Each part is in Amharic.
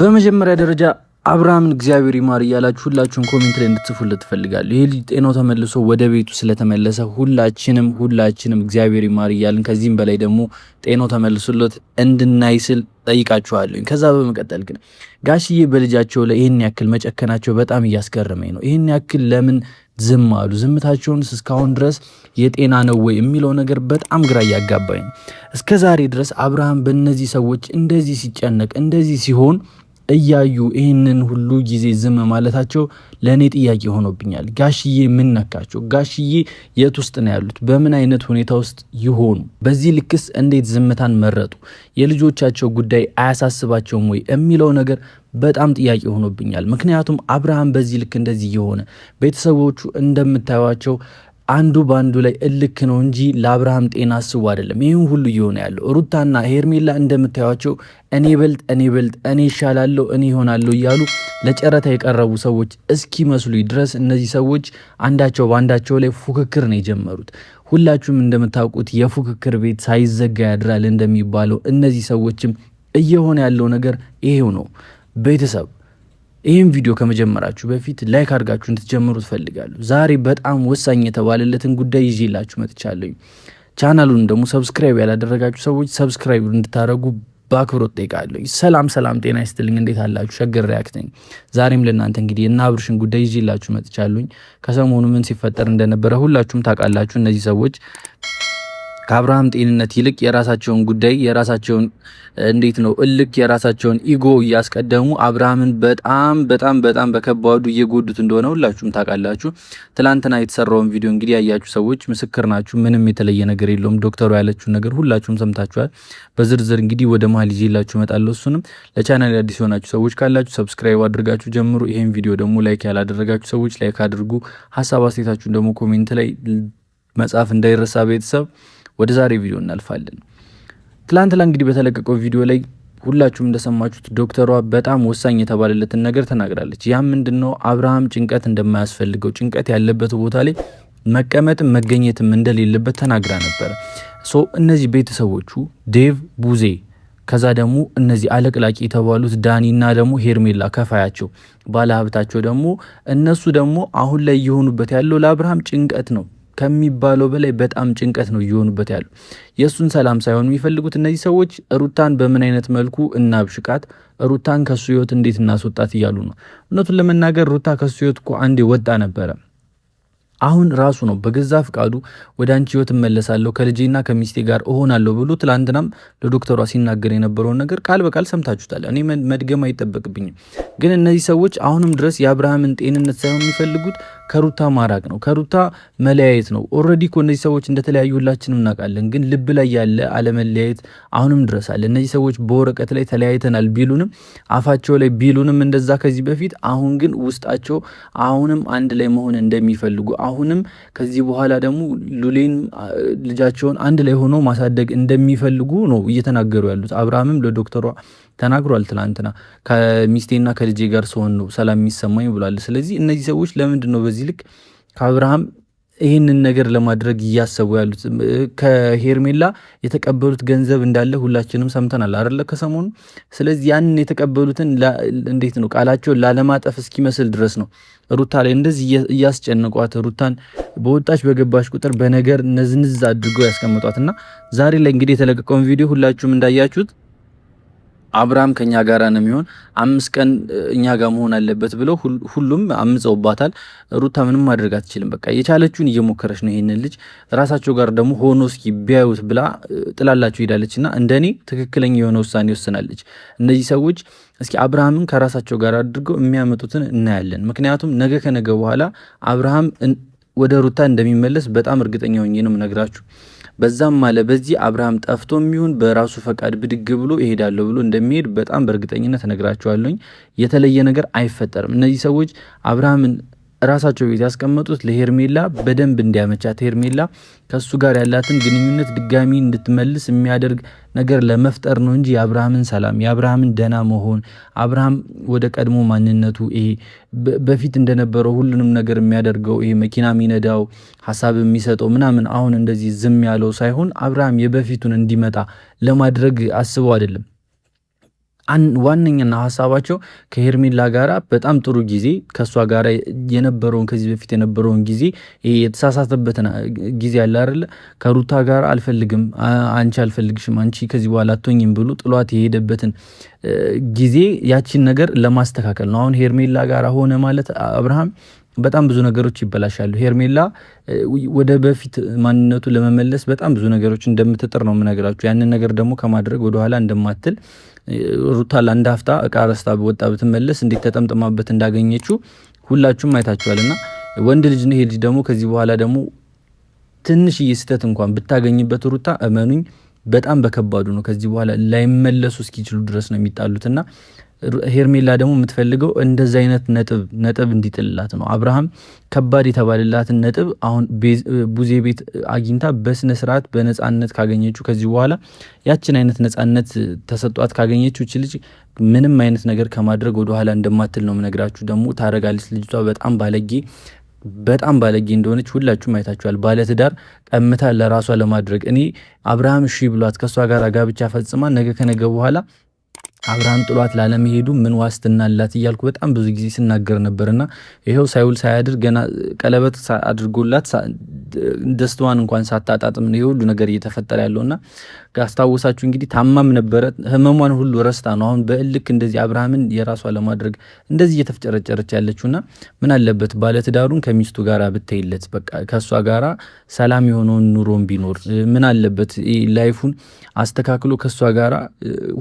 በመጀመሪያ ደረጃ አብርሃምን እግዚአብሔር ይማር እያላችሁ ሁላችሁም ኮሜንት ላይ እንድትጽፉለት ትፈልጋለሁ። ይሄ ልጅ ጤናው ተመልሶ ወደ ቤቱ ስለተመለሰ ሁላችንም እግዚአብሔር ይማር እያልን ከዚህም በላይ ደግሞ ጤናው ተመልሶለት እንድናይ ስል ጠይቃችኋለሁ። ከዛ በመቀጠል ግን ጋሽዬ በልጃቸው ላይ ይሄን ያክል መጨከናቸው በጣም እያስገረመኝ ነው። ይሄን ያክል ለምን ዝም አሉ? ዝምታቸውንስ እስካሁን ድረስ የጤና ነው ወይ የሚለው ነገር በጣም ግራ እያጋባኝ ነው። እስከዛሬ ድረስ አብርሃም በእነዚህ ሰዎች እንደዚህ ሲጨነቅ እንደዚህ ሲሆን እያዩ ይህንን ሁሉ ጊዜ ዝም ማለታቸው ለእኔ ጥያቄ ሆኖብኛል። ጋሽዬ ምን ነካቸው? ጋሽዬ የት ውስጥ ነው ያሉት? በምን አይነት ሁኔታ ውስጥ ይሆኑ? በዚህ ልክስ እንዴት ዝምታን መረጡ? የልጆቻቸው ጉዳይ አያሳስባቸውም ወይ የሚለው ነገር በጣም ጥያቄ ሆኖብኛል። ምክንያቱም አብርሃም በዚህ ልክ እንደዚህ የሆነ ቤተሰቦቹ እንደምታዩቸው አንዱ በአንዱ ላይ እልክ ነው እንጂ ለአብርሃም ጤና አስቡ አይደለም ይህን ሁሉ እየሆነ ያለው። ሩታና ሄርሜላ እንደምታዩቸው እኔ በልጥ እኔ ይሻላለሁ እኔ ይሆናለሁ እያሉ ለጨረታ የቀረቡ ሰዎች እስኪመስሉ ድረስ እነዚህ ሰዎች አንዳቸው በአንዳቸው ላይ ፉክክር ነው የጀመሩት። ሁላችሁም እንደምታውቁት የፉክክር ቤት ሳይዘጋ ያድራል እንደሚባለው እነዚህ ሰዎችም እየሆነ ያለው ነገር ይሄው ነው። ቤተሰብ ይህን ቪዲዮ ከመጀመራችሁ በፊት ላይክ አድርጋችሁ እንድትጀምሩ ትፈልጋለሁ። ዛሬ በጣም ወሳኝ የተባለለትን ጉዳይ ይዤላችሁ መጥቻለሁ። ቻናሉን ደግሞ ሰብስክራይብ ያላደረጋችሁ ሰዎች ሰብስክራይብ እንድታደርጉ በአክብሮት ጠይቃለሁ። ሰላም ጤና ይስጥልኝ። እንዴት አላችሁ? ሸገር ሪያክት ነኝ። ዛሬም ለእናንተ እንግዲህ እና አብርሽን ጉዳይ ይዤላችሁ መጥቻለሁ። ከሰሞኑ ምን ሲፈጠር እንደነበረ ሁላችሁም ታውቃላችሁ። እነዚህ ሰዎች ከአብርሃም ጤንነት ይልቅ የራሳቸውን ጉዳይ የራሳቸውን እልክ የራሳቸውን ኢጎ እያስቀደሙ አብርሃምን በጣም በከባዱ እየጎዱት እንደሆነ ሁላችሁም ታውቃላችሁ። ትላንትና የተሰራውን ቪዲዮ እንግዲህ ያያችሁ ሰዎች ምስክር ናችሁ። ምንም የተለየ ነገር የለውም። ዶክተሩ ያለችውን ነገር ሁላችሁም ሰምታችኋል። በዝርዝር እንግዲህ ወደ መሀል ይዤላችሁ እመጣለሁ። እሱንም ለቻናል አዲስ የሆናችሁ ሰዎች ካላችሁ ሰብስክራይብ አድርጋችሁ ጀምሩ። ይሄን ቪዲዮ ደግሞ ላይክ ያላደረጋችሁ ሰዎች ላይክ አድርጉ። ሀሳብ አስተያየታችሁን ደግሞ ኮሜንት ላይ መጻፍ እንዳይረሳ ቤተሰብ። ወደ ዛሬ ቪዲዮ እናልፋለን። ትላንትና እንግዲህ በተለቀቀው ቪዲዮ ላይ ሁላችሁም እንደሰማችሁት ዶክተሯ በጣም ወሳኝ የተባለለትን ነገር ተናግራለች። ያ ምንድነው? አብርሃም ጭንቀት እንደማያስፈልገው ጭንቀት ያለበት ቦታ ላይ መቀመጥም መገኘትም እንደሌለበት ተናግራ ነበር። እነዚህ ቤተሰቦቹ ዴቭ ቡዜ ከዛ ደግሞ እነዚህ አለቅላቂ የተባሉት ዳኒና ደግሞ ሄርሜላ ከፋያቸው ባለሀብታቸው ደግሞ እነሱ ደግሞ አሁን ላይ እየሆኑበት ያለው ለአብርሃም ጭንቀት ነው ከሚባለው በላይ በጣም ጭንቀት ነው እየሆኑበት ያሉ። የእሱን ሰላም ሳይሆን የሚፈልጉት እነዚህ ሰዎች ሩታን በምን አይነት መልኩ እናብሽቃት፣ ሩታን ከሱ ህይወት እንዴት እናስወጣት እያሉ ነው። እውነቱን ለመናገር ሩታ ከሱ ህይወት እኮ አንዴ ወጣ ነበረ። አሁን ራሱ ነው በገዛ ፍቃዱ ወደ አንቺ ህይወት እመለሳለሁ ከልጄና ከሚስቴ ጋር እሆናለሁ ብሎ ትላንትናም ለዶክተሯ ሲናገር የነበረውን ነገር ቃል በቃል ሰምታችሁታል። እኔ መድገም አይጠበቅብኝም። ግን እነዚህ ሰዎች አሁንም ድረስ የአብርሃምን ጤንነት ሳይሆን የሚፈልጉት ከሩታ ማራቅ ነው፣ ከሩታ መለያየት ነው። ኦልሬዲ እኮ እነዚህ ሰዎች እንደተለያዩ ሁላችንም እናውቃለን። ግን ልብ ላይ ያለ አለመለያየት አሁንም ድረስ አለ። እነዚህ ሰዎች በወረቀት ላይ ተለያይተናል ቢሉንም አፋቸው ላይ ቢሉንም እንደዛ ከዚህ በፊት አሁን ግን ውስጣቸው አሁንም አንድ ላይ መሆን እንደሚፈልጉ አሁንም ከዚህ በኋላ ደግሞ ሉሌን ልጃቸውን አንድ ላይ ሆኖ ማሳደግ እንደሚፈልጉ ነው እየተናገሩ ያሉት። አብርሃምም ለዶክተሯ ተናግሯል። ትላንትና ከሚስቴና ከልጄ ጋር ስሆን ነው ሰላም የሚሰማኝ ብሏል። ስለዚህ እነዚህ ሰዎች ለምንድን ነው በዚህ ልክ ከአብርሃም ይህንን ነገር ለማድረግ እያሰቡ ያሉት? ከሄርሜላ የተቀበሉት ገንዘብ እንዳለ ሁላችንም ሰምተናል አይደለ ከሰሞኑ። ስለዚህ ያንን የተቀበሉትን እንዴት ነው ቃላቸውን ላለማጠፍ እስኪመስል ድረስ ነው ሩታ ላይ እንደዚህ እያስጨነቋት፣ ሩታን በወጣች በገባች ቁጥር በነገር ነዝንዝ አድርገው ያስቀምጧትና ዛሬ ላይ እንግዲህ የተለቀቀውን ቪዲዮ ሁላችሁም እንዳያችሁት አብርሃም ከኛ ጋር ነው የሚሆን 5 ቀን እኛ ጋር መሆን አለበት ብለው ሁሉም አምፀውባታል። ሩታ ምንም ማድረግ አትችልም። በቃ የቻለችውን እየሞከረች ነው። ይሄንን ልጅ ራሳቸው ጋር ደግሞ ሆኖ እስኪ ቢያዩት ብላ ጥላላችሁ ሄዳለችና እንደኔ ትክክለኛ የሆነ ውሳኔ ወስናለች። እነዚህ ሰዎች እስኪ አብርሃምን ከራሳቸው ጋር አድርገው የሚያመጡትን እናያለን። ምክንያቱም ነገ ከነገ በኋላ አብርሃም ወደ ሩታ እንደሚመለስ በጣም እርግጠኛ ሆኜ ነው የምነግራችሁ። በዛም ማለ በዚህ አብርሃም ጠፍቶ የሚሆን በራሱ ፈቃድ ብድግ ብሎ ይሄዳለሁ ብሎ እንደሚሄድ በጣም በእርግጠኝነት እነግራችኋለሁ። የተለየ ነገር አይፈጠርም። እነዚህ ሰዎች አብርሃምን ራሳቸው ቤት ያስቀመጡት ለሄርሜላ በደንብ እንዲያመቻት ሄርሜላ ከሱ ጋር ያላትን ግንኙነት ድጋሚ እንድትመልስ የሚያደርግ ነገር ለመፍጠር ነው እንጂ የአብርሃምን ሰላም የአብርሃምን ደና መሆን አብርሃም ወደ ቀድሞ ማንነቱ ይሄ በፊት እንደነበረው ሁሉንም ነገር የሚያደርገው ይሄ መኪና የሚነዳው ሐሳብ የሚሰጠው ምናምን አሁን እንደዚህ ዝም ያለው ሳይሆን አብርሃም የበፊቱን እንዲመጣ ለማድረግ አስበው አይደለም። ዋነኛና ሀሳባቸው ከሄርሜላ ጋራ በጣም ጥሩ ጊዜ ከሷ ጋራ የነበረውን ከዚህ በፊት የነበረውን ጊዜ የተሳሳተበትን ጊዜ አለ አይደለ? ከሩታ ጋር አልፈልግም፣ አንቺ አልፈልግሽም፣ አንቺ ከዚህ በኋላ አትሆኝም ብሎ ጥሏት የሄደበትን ጊዜ ያቺን ነገር ለማስተካከል ነው። አሁን ሄርሜላ ጋር ሆነ ማለት አብርሃም በጣም ብዙ ነገሮች ይበላሻሉ። ሄርሜላ ወደ በፊት ማንነቱ ለመመለስ በጣም ብዙ ነገሮች እንደምትጥር ነው የምነግራችሁ። ያንን ነገር ደግሞ ከማድረግ ወደኋላ እንደማትል ሩታ ለአንድ ሀፍታ እቃ ረስታ ወጣ ብትመለስ እንዴት ተጠምጥማበት እንዳገኘችው ሁላችሁም አይታችኋልና ወንድ ልጅ ነው ይሄ ልጅ ደግሞ ከዚህ በኋላ ደግሞ ትንሽዬ ስህተት እንኳን ብታገኝበት ሩታ እመኑኝ በጣም በከባዱ ነው ከዚህ በኋላ ላይመለሱ እስኪችሉ ድረስ ነው የሚጣሉትና ሄርሜላ ደግሞ የምትፈልገው እንደዛ አይነት ነጥብ እንዲጥልላት ነው። አብርሃም ከባድ የተባለላትን ነጥብ አሁን ቡዜ ቤት አግኝታ በስነ ስርዓት በነጻነት ካገኘችው ከዚህ በኋላ ያችን አይነት ነጻነት ተሰጧት ካገኘችው እቺ ልጅ ምንም አይነት ነገር ከማድረግ ወደ ኋላ እንደማትል ነው የምነግራችሁ። ደግሞ ታረጋለች ልጅቷ በጣም ባለጌ እንደሆነች ሁላችሁም አይታችኋል። ባለትዳር ቀምታ ለራሷ ለማድረግ እኔ አብርሃም እሺ ብሏት ከሷ ጋር ጋብቻ ፈጽማ ነገ ከነገ በኋላ አብርሃም ጥሏት ላለመሄዱ ምን ዋስትና አላት እያልኩ በጣም ብዙ ጊዜ ስናገር ነበርና ይሄው ሳይውል ሳያድር ገና ቀለበት አድርጎላት ደስታዋን እንኳን ሳታጣጥም ነው ሁሉ ነገር እየተፈጠረ ያለውና ካስታወሳችሁ እንግዲህ ታማም ነበረ። ህመሟን ሁሉ ረስታ ነው አሁን በእልክ እንደዚህ አብርሃምን የራሷ ለማድረግ እንደዚህ እየተፍጨረጨረች ያለችውና ምን አለበት ባለትዳሩን ከሚስቱ ጋር ብትይለት በቃ ከሷ ጋራ ሰላም የሆነውን ኑሮን ቢኖር ምን አለበት ላይፉን አስተካክሎ ከሷ ጋራ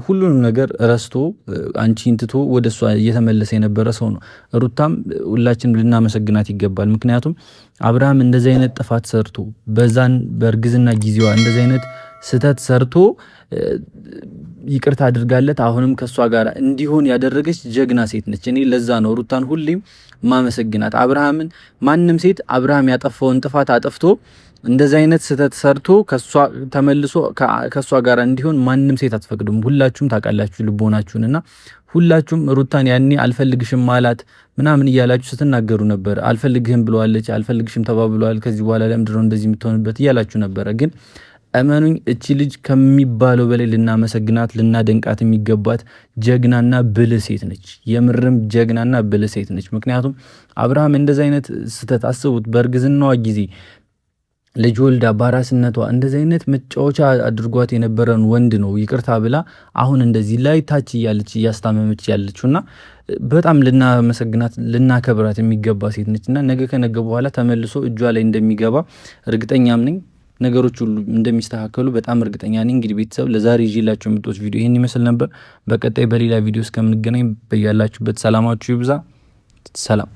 ሁሉንም ነገር ረስቶ አንቺን ትቶ ወደሷ እየተመለሰ የነበረ ሰው ነው። ሩታም ሁላችንም ልናመሰግናት ይገባል። ምክንያቱም አብርሃም እንደዚህ አይነት ጥፋት ሰርቶ በዛን በእርግዝና ጊዜዋ እንደዚህ አይነት ስተት ሰርቶ ይቅርታ አድርጋለት አሁንም ከሷ ጋር እንዲሆን ያደረገች ጀግና ሴት ነች። እኔ ለዛ ነው ሩታን ሁሌም ማመሰግናት። አብርሃምን ማንም ሴት አብርሃም ያጠፋውን ጥፋት አጥፍቶ እንደዚህ አይነት ስተት ሰርቶ ከሷ ተመልሶ ከሷ ጋር እንዲሆን ማንም ሴት አትፈቅዱም። ሁላችሁም ታውቃላችሁ ልቦናችሁንና ሁላችሁም ሩታን ያኔ አልፈልግሽም ማላት ምናምን እያላችሁ ስትናገሩ ነበር። አልፈልግህም ብለዋለች፣ አልፈልግሽም ተባብለዋል፣ ከዚህ በኋላ ለምንድን ነው እንደዚህ የምትሆንበት እያላችሁ ነበረ። ግን እመኑኝ እቺ ልጅ ከሚባለው በላይ ልናመሰግናት ልናደንቃት የሚገባት ጀግናና ብልህ ሴት ነች። የምርም ጀግናና ብልህ ሴት ነች። ምክንያቱም አብርሃም እንደዚህ አይነት ስተት አስቡት፣ በእርግዝናዋ ጊዜ ልጅ ወልዳ ባራስነቷ እንደዚህ አይነት መጫወቻ አድርጓት የነበረን ወንድ ነው ይቅርታ ብላ አሁን እንደዚህ ላይ ታች እያለች እያስታመመች ያለችውና በጣም ልናመሰግናት ልናከብራት የሚገባ ሴት ነችና ነገ ከነገ በኋላ ተመልሶ እጇ ላይ እንደሚገባ እርግጠኛም ነኝ። ነገሮች ሁሉ እንደሚስተካከሉ በጣም እርግጠኛ ነኝ። እንግዲህ ቤተሰብ ለዛሬ ይዤላችሁ የምትወስ ቪዲዮ ይሄን ይመስል ነበር። በቀጣይ በሌላ ቪዲዮ እስከምንገናኝ በያላችሁበት ሰላማችሁ ይብዛ። ሰላም